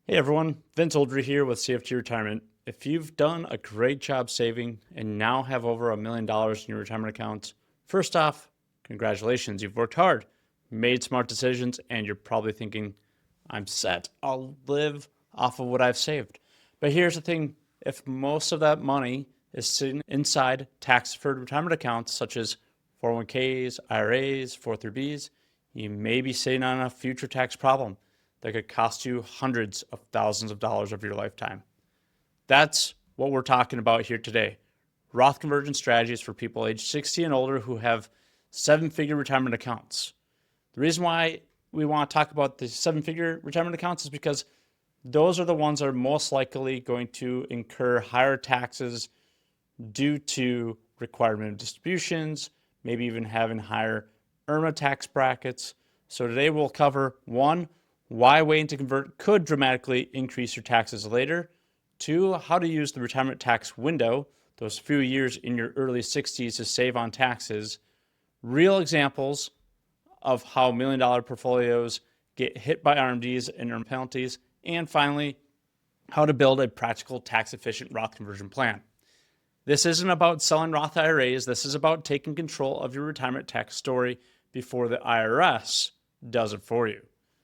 Hey everyone, Vince Oldre here with CFG Retirement. If you've done a great job saving and now have over $1 million in your retirement accounts, first off, congratulations. You've worked hard, made smart decisions, and you're probably thinking, I'm set. I'll live off of what I've saved. But here's the thing, if most of that money is sitting inside tax-deferred retirement accounts such as 401ks, IRAs, 403bs, you may be sitting on a future tax problem that could cost you hundreds of thousands of dollars of your lifetime. That's what we're talking about here today. Roth conversion strategies for people age 60 and older who have seven-figure retirement accounts. The reason why we want to talk about the seven-figure retirement accounts is because those are the ones that are most likely going to incur higher taxes due to required minimum distributions, maybe even having higher IRMA tax brackets. So today we'll cover one, why waiting to convert could dramatically increase your taxes later. Two, how to use the retirement tax window, those few years in your early 60s to save on taxes. Real examples of how $1 million portfolios get hit by RMDs and earn penalties. And finally, how to build a practical tax-efficient Roth conversion plan. This isn't about selling Roth IRAs. This is about taking control of your retirement tax story before the IRS does it for you.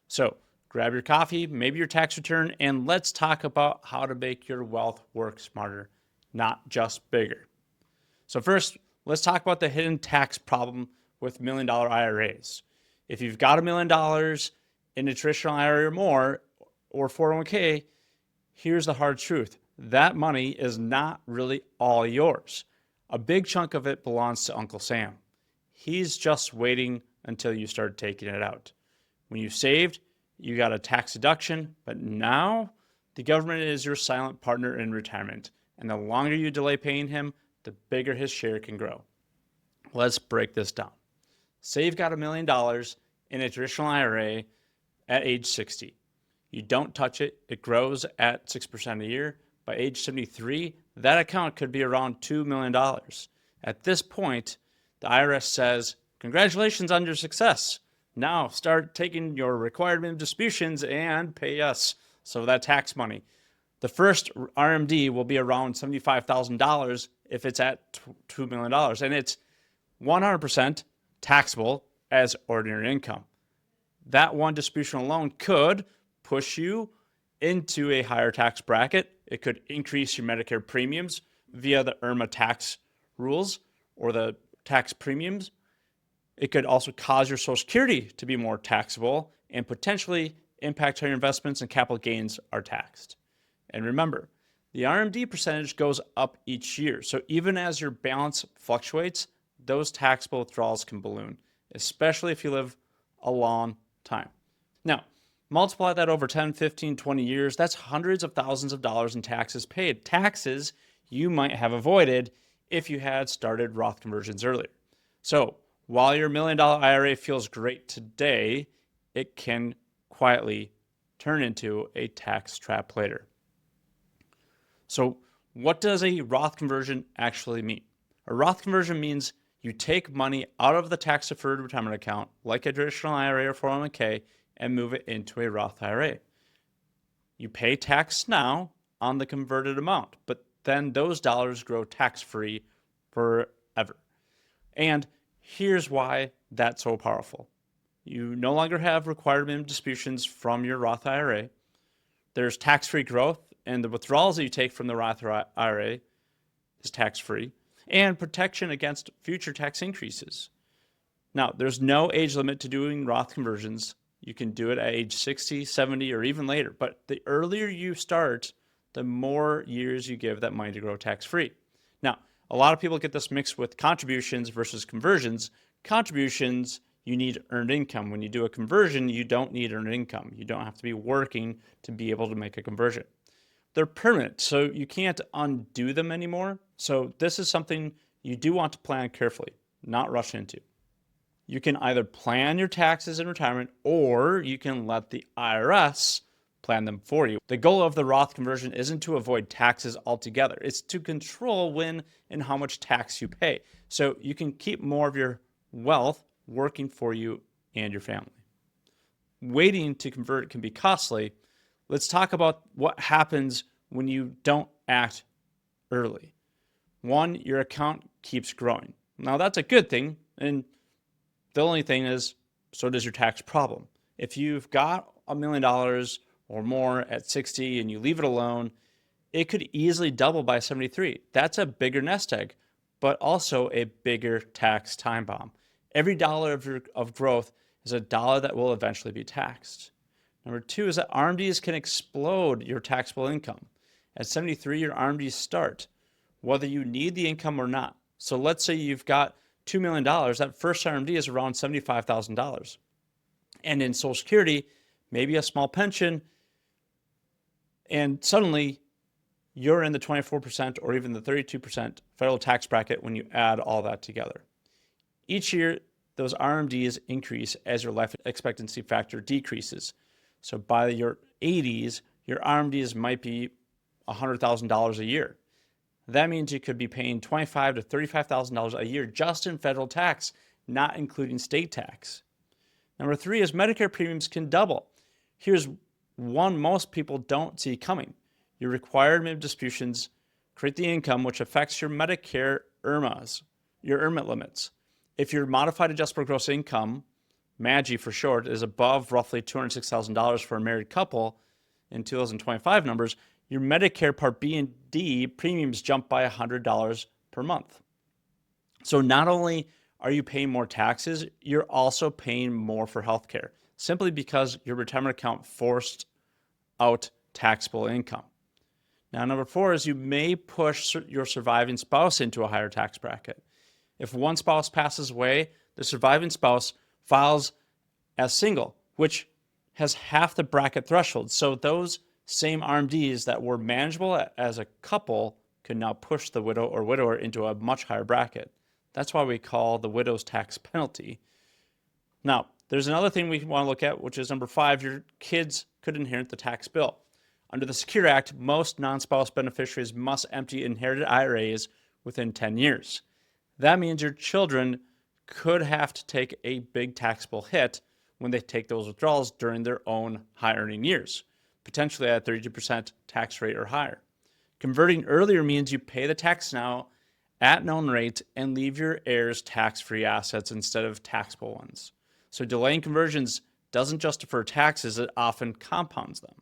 So grab your coffee, maybe your tax return, and let's talk about how to make your wealth work smarter, not just bigger. So first, let's talk about the hidden tax problem with $1 million IRAs. If you've got $1 million in a traditional IRA or more, or 401k, here's the hard truth. That money is not really all yours. A big chunk of it belongs to Uncle Sam. He's just waiting until you start taking it out. When you saved, you got a tax deduction, but now the government is your silent partner in retirement. And the longer you delay paying him, the bigger his share can grow. Let's break this down. Say you've got $1 million in a traditional IRA at age 60. You don't touch it. It grows at 6% a year. By age 73, that account could be around $2 million. At this point, the IRS says, congratulations on your success. Now start taking your required minimum distributions and pay us some of that tax money. The first RMD will be around $75,000 if it's at $2 million, and it's 100% taxable as ordinary income. That one distribution alone could push you into a higher tax bracket. It could increase your Medicare premiums via the IRMA tax rules or the tax premiums. It could also cause your Social Security to be more taxable and potentially impact how your investments and capital gains are taxed. And remember, the RMD percentage goes up each year. So even as your balance fluctuates, those taxable withdrawals can balloon, especially if you live a long time. Now, multiply that over 10, 15, 20 years, that's hundreds of thousands of dollars in taxes paid. Taxes you might have avoided if you had started Roth conversions earlier. So while your $1 million IRA feels great today, it can quietly turn into a tax trap later. So what does a Roth conversion actually mean? A Roth conversion means you take money out of the tax-deferred retirement account, like a traditional IRA or 401k, and move it into a Roth IRA. You pay tax now on the converted amount, but then those dollars grow tax-free forever. And here's why that's so powerful. You no longer have required minimum distributions from your Roth IRA. There's tax-free growth, and the withdrawals that you take from the Roth IRA is tax-free, and protection against future tax increases. Now, there's no age limit to doing Roth conversions. You can do it at age 60, 70, or even later. But the earlier you start, the more years you give that money to grow tax-free. Now, a lot of people get this mixed with contributions versus conversions. Contributions, you need earned income. When you do a conversion, you don't need earned income. You don't have to be working to be able to make a conversion. They're permanent, so you can't undo them anymore. So this is something you do want to plan carefully, not rush into. You can either plan your taxes in retirement or you can let the IRS plan them for you. The goal of the Roth conversion isn't to avoid taxes altogether. It's to control when and how much tax you pay. So you can keep more of your wealth working for you and your family. Waiting to convert can be costly. Let's talk about what happens when you don't act early. One, your account keeps growing. Now that's a good thing, and the only thing is, so does your tax problem. If you've got $1 million or more at 60 and you leave it alone, it could easily double by 73. That's a bigger nest egg, but also a bigger tax time bomb. Every dollar of growth is a dollar that will eventually be taxed. Number two is that RMDs can explode your taxable income. At 73, your RMDs start, whether you need the income or not. So let's say you've got $2 million, that first RMD is around $75,000. And in Social Security, maybe a small pension, and suddenly you're in the 24% or even the 32% federal tax bracket when you add all that together. Each year, those RMDs increase as your life expectancy factor decreases. So by your 80s, your RMDs might be $100,000 a year. That means you could be paying $25,000 to $35,000 a year just in federal tax, not including state tax. Number three is Medicare premiums can double. Here's one most people don't see coming. Your required minimum distributions create the income, which affects your Medicare IRMAs, your IRMA limits. If your modified adjustable gross income, MAGI for short, is above roughly $206,000 for a married couple in 2025 numbers, your Medicare Part B and D premiums jump by $100 per month. So not only are you paying more taxes, you're also paying more for healthcare, simply because your retirement account forced out taxable income. Now, number four is you may push your surviving spouse into a higher tax bracket. If one spouse passes away, the surviving spouse files as single, which has half the bracket threshold. So those same RMDs that were manageable as a couple could now push the widow or widower into a much higher bracket. That's why we call the widow's tax penalty. Now, there's another thing we want to look at, which is number five, your kids could inherit the tax bill. Under the Secure Act, most non-spouse beneficiaries must empty inherited IRAs within 10 years. That means your children could have to take a big taxable hit when they take those withdrawals during their own high earning years, potentially at a 32% tax rate or higher. Converting earlier means you pay the tax now at known rate and leave your heirs tax-free assets instead of taxable ones. So delaying conversions doesn't just defer taxes, it often compounds them.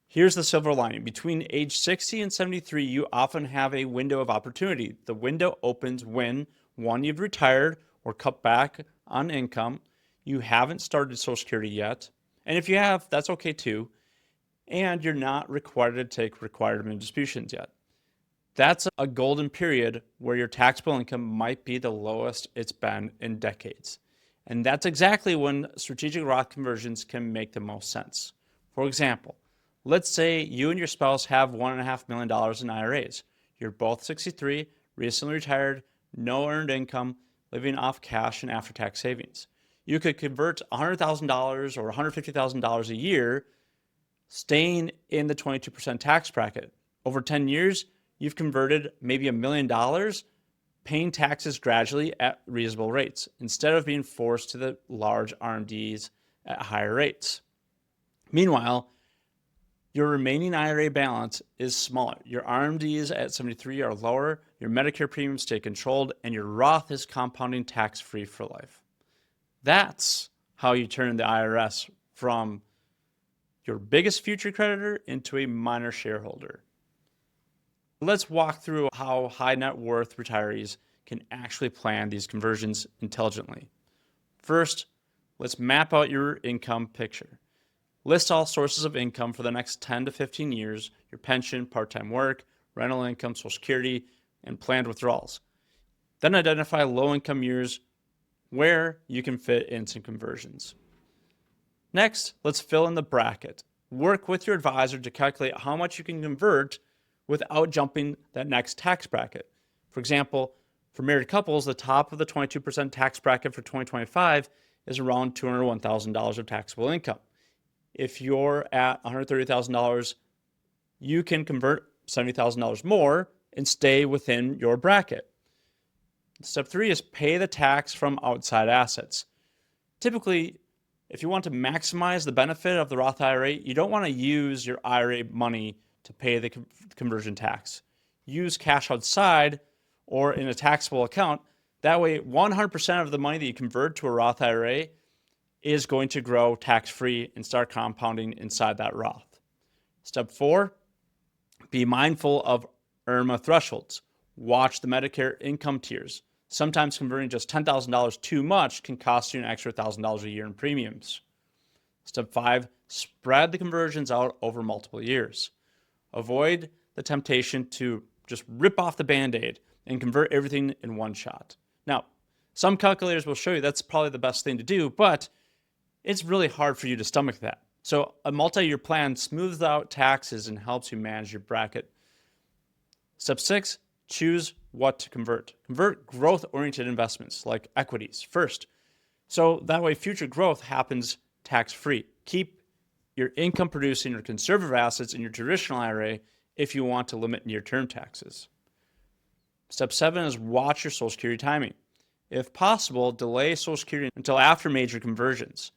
Here's the silver lining. Between age 60 and 73, you often have a window of opportunity. The window opens when, one, you've retired or cut back on income, you haven't started Social Security yet, and if you have, that's okay too, and you're not required to take required minimum distributions yet. That's a golden period where your taxable income might be the lowest it's been in decades. And that's exactly when strategic Roth conversions can make the most sense. For example, let's say you and your spouse have $1.5 million in IRAs. You're both 63, recently retired, no earned income, living off cash and after-tax savings. You could convert $100,000 or $150,000 a year, staying in the 22% tax bracket. Over 10 years, you've converted maybe $1 million, paying taxes gradually at reasonable rates, instead of being forced to the large RMDs at higher rates. Meanwhile, your remaining IRA balance is smaller. Your RMDs at 73 are lower, your Medicare premiums stay controlled, and your Roth is compounding tax-free for life. That's how you turn the IRS from your biggest future creditor into a minor shareholder. Let's walk through how high net worth retirees can actually plan these conversions intelligently. First, let's map out your income picture. List all sources of income for the next 10 to 15 years, your pension, part-time work, rental income, Social Security, and planned withdrawals. Then identify low-income years where you can fit in some conversions. Next, let's fill in the bracket. Work with your advisor to calculate how much you can convert without jumping that next tax bracket. For example, for married couples, the top of the 22% tax bracket for 2025 is around $201,000 of taxable income. If you're at $130,000, you can convert $70,000 more and stay within your bracket. Step three is pay the tax from outside assets. Typically, If you want to maximize the benefit of the Roth IRA, you don't want to use your IRA money to pay the conversion tax. Use cash outside or in a taxable account. That way, 100% of the money that you convert to a Roth IRA is going to grow tax-free and start compounding inside that Roth. Step 4, be mindful of IRMA thresholds. Watch the Medicare income tiers. Sometimes converting just $10,000 too much can cost you an extra $1,000 a year in premiums. Step 5, spread the conversions out over multiple years. Avoid the temptation to just rip off the Band-Aid and convert everything in one shot. Now, some calculators will show you that's probably the best thing to do, but it's really hard for you to stomach that. So a multi-year plan smooths out taxes and helps you manage your bracket. Step 6, choose what to convert. Convert growth-oriented investments like equities first. So that way future growth happens tax-free. Keep your income-producing or conservative assets in your traditional IRA if you want to limit near-term taxes. Step 7 is watch your Social Security timing. If possible, delay Social Security until after major conversions.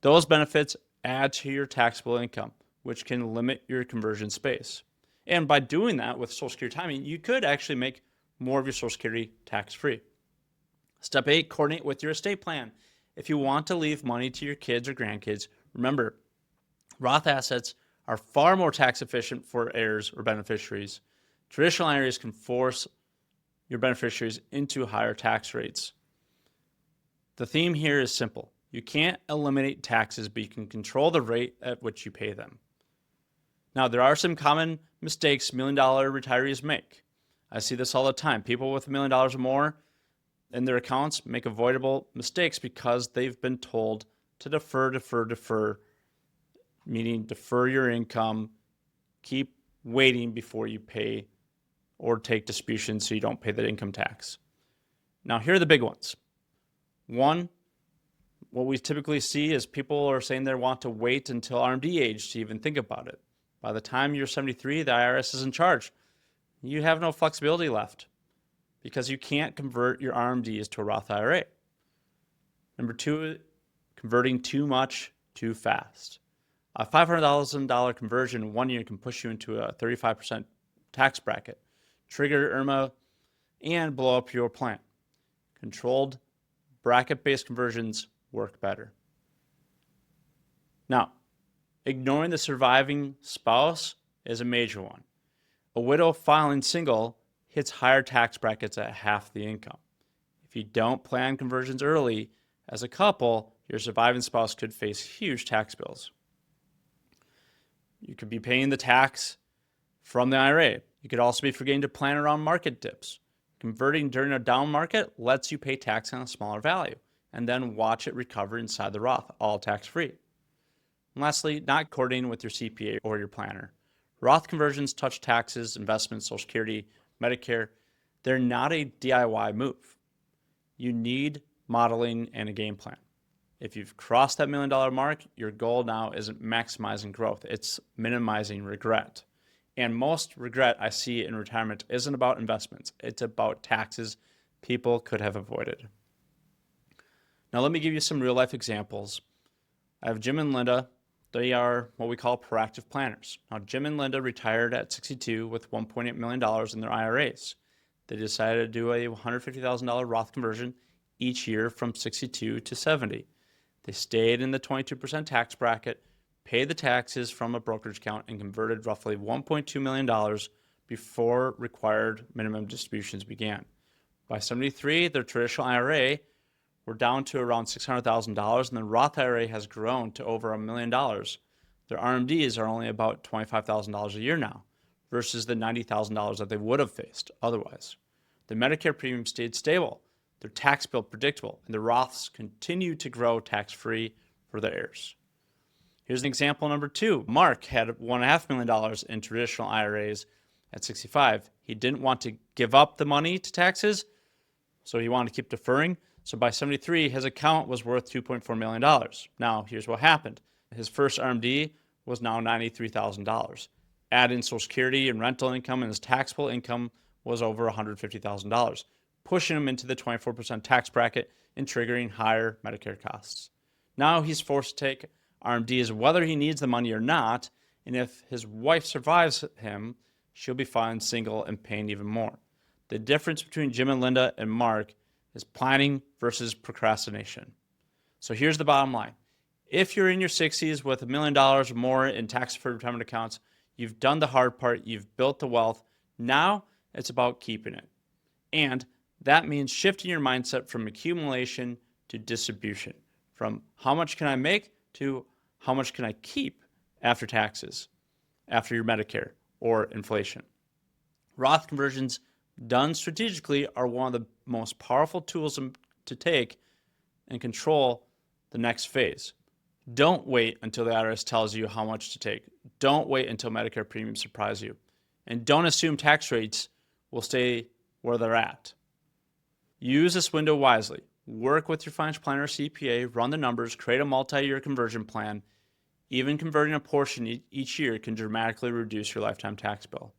Those benefits add to your taxable income, which can limit your conversion space. And by doing that with Social Security timing, you could actually make more of your Social Security tax-free. Step 8, coordinate with your estate plan. If you want to leave money to your kids or grandkids, remember, Roth assets are far more tax efficient for heirs or beneficiaries. Traditional IRAs can force your beneficiaries into higher tax rates. The theme here is simple. You can't eliminate taxes, but you can control the rate at which you pay them. Now, there are some common mistakes $1 million retirees make. I see this all the time. People with $1 million or more in their accounts make avoidable mistakes because they've been told to defer, meaning defer your income, keep waiting before you pay or take distributions so you don't pay the income tax. Now, here are the big ones. One, what we typically see is people are saying they want to wait until RMD age to even think about it. By the time you're 73, the IRS is in charge. You have no flexibility left because you can't convert your RMDs to a Roth IRA. Number 2, converting too much too fast. A $500,000 conversion in 1 year can push you into a 35% tax bracket, trigger IRMA, and blow up your plan. Controlled bracket-based conversions work better. Now, ignoring the surviving spouse is a major one. A widow filing single hits higher tax brackets at half the income. If you don't plan conversions early, as a couple, your surviving spouse could face huge tax bills. You could be paying the tax from the IRA. You could also be forgetting to plan around market dips. Converting during a down market lets you pay tax on a smaller value and then watch it recover inside the Roth, all tax-free. And lastly, not coordinating with your CPA or your planner. Roth conversions touch taxes, investments, Social Security, Medicare. They're not a DIY move. You need modeling and a game plan. If you've crossed that $1 million mark, your goal now isn't maximizing growth, it's minimizing regret. And most regret I see in retirement isn't about investments, it's about taxes people could have avoided. Now let me give you some real life examples. I have Jim and Linda. They are what we call proactive planners. Now Jim and Linda retired at 62 with $1.8 million in their IRAs. They decided to do a $150,000 Roth conversion each year from 62 to 70. They stayed in the 22% tax bracket, paid the taxes from a brokerage account, and converted roughly $1.2 million before required minimum distributions began. By 73, their traditional IRA were down to around $600,000, and the Roth IRA has grown to over $1 million. Their RMDs are only about $25,000 a year now, versus the $90,000 that they would have faced otherwise. The Medicare premium stayed stable, their tax bill predictable, and the Roths continue to grow tax-free for their heirs. Here's an example number 2. Mark had $1.5 million in traditional IRAs at 65. He didn't want to give up the money to taxes, so he wanted to keep deferring. So by 73, his account was worth $2.4 million. Now, here's what happened. His first RMD was now $93,000. Add in Social Security and rental income, and his taxable income was over $150,000, pushing him into the 24% tax bracket and triggering higher Medicare costs. Now he's forced to take RMDs whether he needs the money or not, and if his wife survives him, she'll be fine single and paying even more. The difference between Jim and Linda and Mark is planning versus procrastination. So here's the bottom line. If you're in your 60s with $1 million or more in tax-deferred retirement accounts, you've done the hard part, you've built the wealth. Now it's about keeping it. And that means shifting your mindset from accumulation to distribution, from how much can I make to how much can I keep after taxes, after your Medicare or inflation. Roth conversions done strategically are one of the most powerful tools to take and control the next phase. Don't wait until the IRS tells you how much to take. Don't wait until Medicare premiums surprise you. And don't assume tax rates will stay where they're at. Use this window wisely. Work with your financial planner or CPA, run the numbers, create a multi-year conversion plan. Even converting a portion each year can dramatically reduce your lifetime tax bill.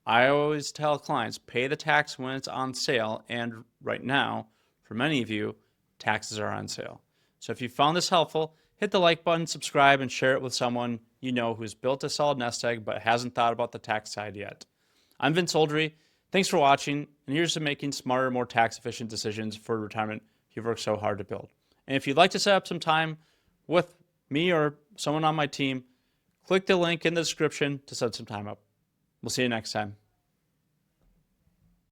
I always tell clients, pay the tax when it's on sale, and right now, for many of you, taxes are on sale. So if you found this helpful, hit the like button, subscribe, and share it with someone you know who's built a solid nest egg but hasn't thought about the tax side yet. I'm Oldre. Thanks for watching, and here's to making smarter, more tax-efficient decisions for retirement you've worked so hard to build. And if you'd like to set up some time with me or someone on my team, click the link in the description to set some time up. We'll see you next time.